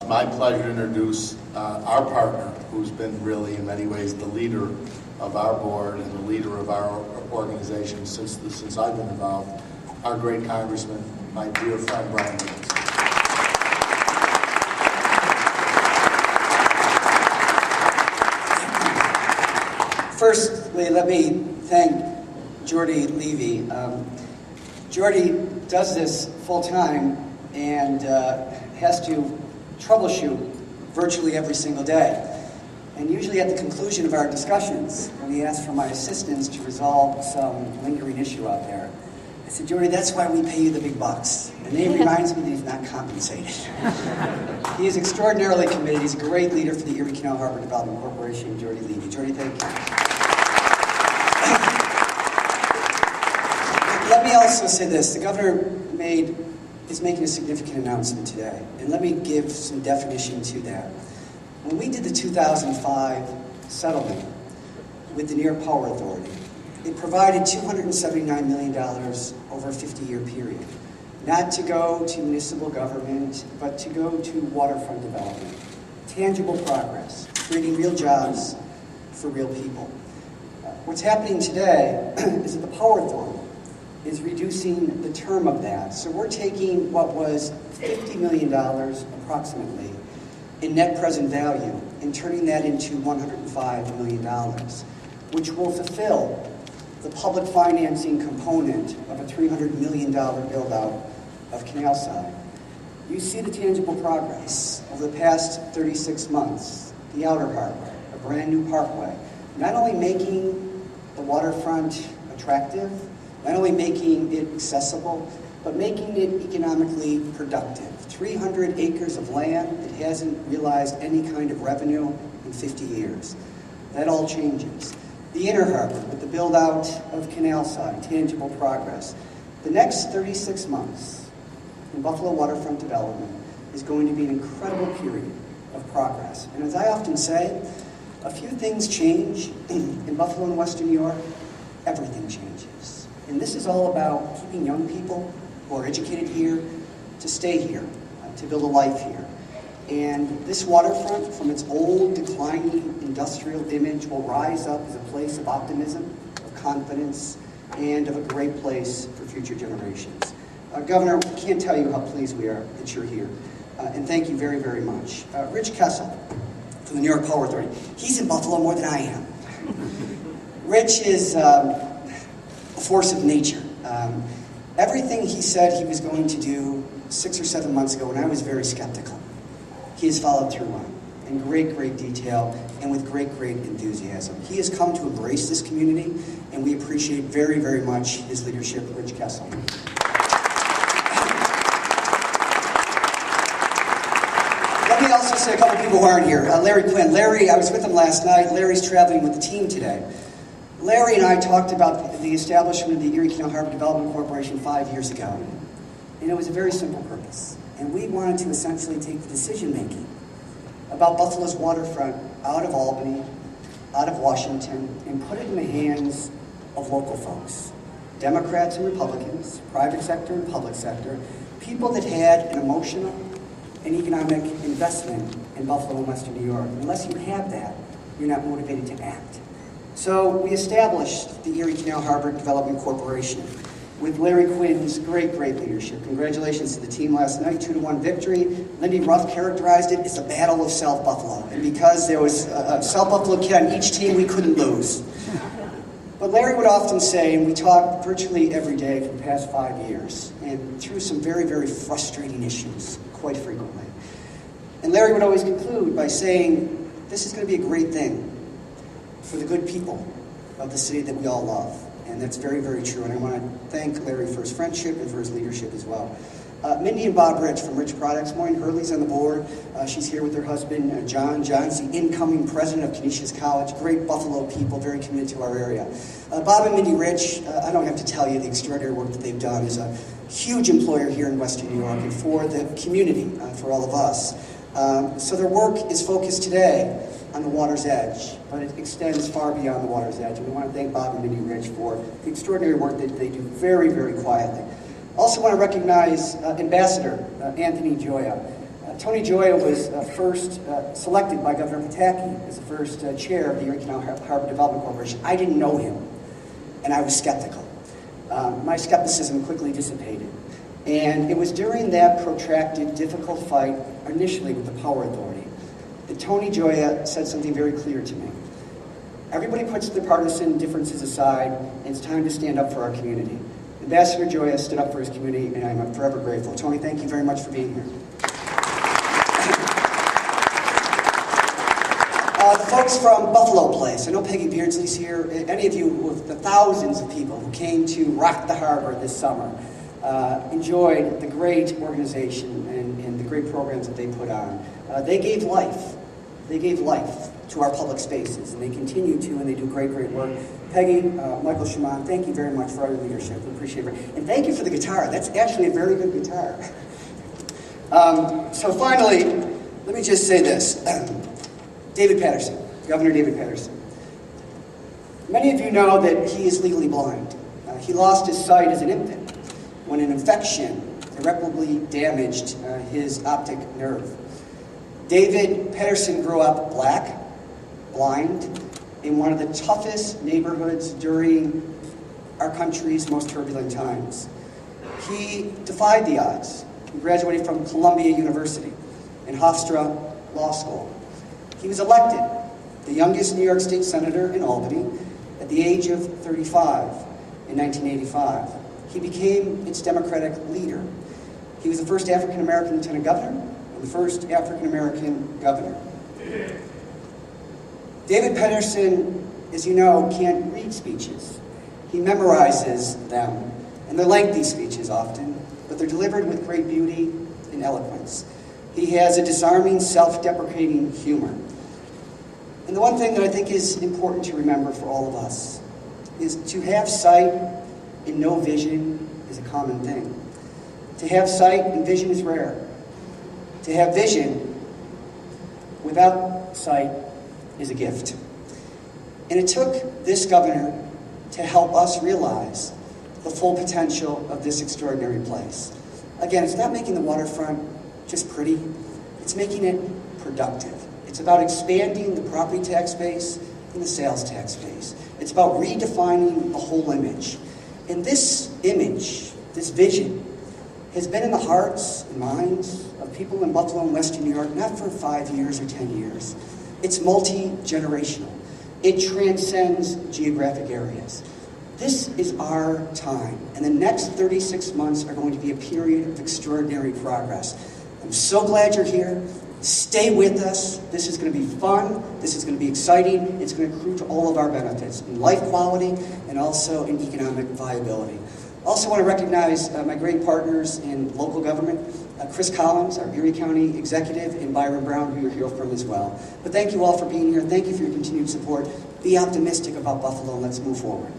My pleasure to introduce our partner, who's been really, in many ways, the leader of our board and the leader of our organization since I've been involved, our great Congressman, my dear friend Brian Higgins. Firstly, let me thank Jordy Levy. Jordy does this full-time and has to troubleshoot virtually every single day. And usually at the conclusion of our discussions, when he asks for my assistance to resolve some lingering issue out there, I said, Jordy, that's why we pay you the big bucks. The name reminds me that he's not compensated. He is extraordinarily committed. He's a great leader for the Erie Canal Harbor Development Corporation, Jordy Levy. Jordy, thank you. Let me also say this. The governor is making a significant announcement today, and let me give some definition to that. When we did the 2005 settlement with the New York Power Authority, it provided $279 million over a 50-year period, not to go to municipal government, but to go to waterfront development, tangible progress, creating real jobs for real people. What's happening today is that the Power Authority is reducing the term of that. So we're taking what was $50 million approximately in net present value and turning that into $105 million, which will fulfill the public financing component of a $300 million build-out of Canalside. You see the tangible progress over the past 36 months, the Outer Harbor, a brand new parkway, not only making the waterfront attractive, not only making it accessible, but making it economically productive. 300 acres of land that hasn't realized any kind of revenue in 50 years. That all changes. The Inner Harbor, with the build-out of Canalside, tangible progress. The next 36 months in Buffalo waterfront development is going to be an incredible period of progress. And as I often say, a few things change in Buffalo and Western New York, everything changes. And this is all about keeping young people who are educated here to stay here, to build a life here. And this waterfront, from its old, declining industrial image, will rise up as a place of optimism, of confidence, and of a great place for future generations. Governor, we can't tell you how pleased we are that you're here. And thank you very, very much. Rich Kessel, from the New York Power Authority. He's in Buffalo more than I am. Rich is a force of nature. Everything he said he was going to do 6 or 7 months ago when I was very skeptical, he has followed through on in great, great detail and with great, great enthusiasm. He has come to embrace this community, and we appreciate very, very much his leadership, Rich Kessel. Let me also say a couple people who aren't here. Larry Quinn. Larry, I was with him last night. Larry's traveling with the team today. Larry and I talked about the establishment of the Erie Canal Harbor Development Corporation 5 years ago. And it was a very simple purpose. And we wanted to essentially take the decision-making about Buffalo's waterfront out of Albany, out of Washington, and put it in the hands of local folks. Democrats and Republicans, private sector and public sector, people that had an emotional and economic investment in Buffalo and Western New York. Unless you have that, you're not motivated to act. So we established the Erie Canal Harbor Development Corporation with Larry Quinn's great, great leadership. Congratulations to the team last night, 2-1 victory. Lindy Ruff characterized it as a battle of South Buffalo. And because there was a South Buffalo kid on each team, we couldn't lose. But Larry would often say, and we talked virtually every day for the past 5 years, and through some very, very frustrating issues quite frequently. And Larry would always conclude by saying, this is going to be a great thing for the good people of the city that we all love. And that's very, very true. And I want to thank Larry for his friendship and for his leadership as well. Mindy and Bob Rich from Rich Products. Maureen Hurley's on the board. She's here with her husband, John. John's the incoming president of Canisius College. Great Buffalo people, very committed to our area. Bob and Mindy Rich, I don't have to tell you the extraordinary work that they've done as a huge employer here in Western New York and for the community, for all of us. So their work is focused today on the water's edge, but it extends far beyond the water's edge. And we want to thank Bob and Mindy Rich for the extraordinary work that they do very, very quietly. Also want to recognize Ambassador Anthony Gioia. Tony Gioia was first selected by Governor Pataki as the first chair of the Erie Canal Harbor Development Corporation. I didn't know him, and I was skeptical. My skepticism quickly dissipated. And it was during that protracted, difficult fight, initially with the Power Authority, that Tony Gioia said something very clear to me. Everybody puts their partisan differences aside, and it's time to stand up for our community. Ambassador Gioia stood up for his community, and I'm forever grateful. Tony, thank you very much for being here. The folks from Buffalo Place, I know Peggy Beardsley's here. Any of you, the thousands of people who came to rock the harbor this summer, enjoyed the great organization and the great programs that they put on. They gave life. They gave life to our public spaces, and they continue to, and they do great, great work. Peggy, Michael Shimon, thank you very much for your leadership. We appreciate it. And thank you for the guitar. That's actually a very good guitar. So finally, let me just say this. David Paterson, Governor David Paterson. Many of you know that he is legally blind. He lost his sight as an infant when an infection irreparably damaged his optic nerve. David Paterson grew up black, blind, in one of the toughest neighborhoods during our country's most turbulent times. He defied the odds. He graduated from Columbia University and Hofstra Law School. He was elected the youngest New York State Senator in Albany at the age of 35 in 1985. He became its Democratic leader. He was the first African-American lieutenant governor and the first African-American governor. David Paterson, as you know, can't read speeches. He memorizes them, and they're lengthy speeches often, but they're delivered with great beauty and eloquence. He has a disarming, self-deprecating humor. And the one thing that I think is important to remember for all of us is to have sight and no vision is a common thing. To have sight and vision is rare. To have vision without sight is a gift. And it took this governor to help us realize the full potential of this extraordinary place. Again, it's not making the waterfront just pretty, it's making it productive. It's about expanding the property tax base and the sales tax base. It's about redefining the whole image. And this image, this vision, has been in the hearts and minds of people in Buffalo and Western New York, not for 5 years or 10 years. It's multi-generational. It transcends geographic areas. This is our time, and the next 36 months are going to be a period of extraordinary progress. I'm so glad you're here. Stay with us. This is going to be fun. This is going to be exciting. It's going to accrue to all of our benefits in life quality and also in economic viability. I also want to recognize my great partners in local government, Chris Collins, our Erie County executive, and Byron Brown, who you'll hear from as well. But thank you all for being here. Thank you for your continued support. Be optimistic about Buffalo, and let's move forward.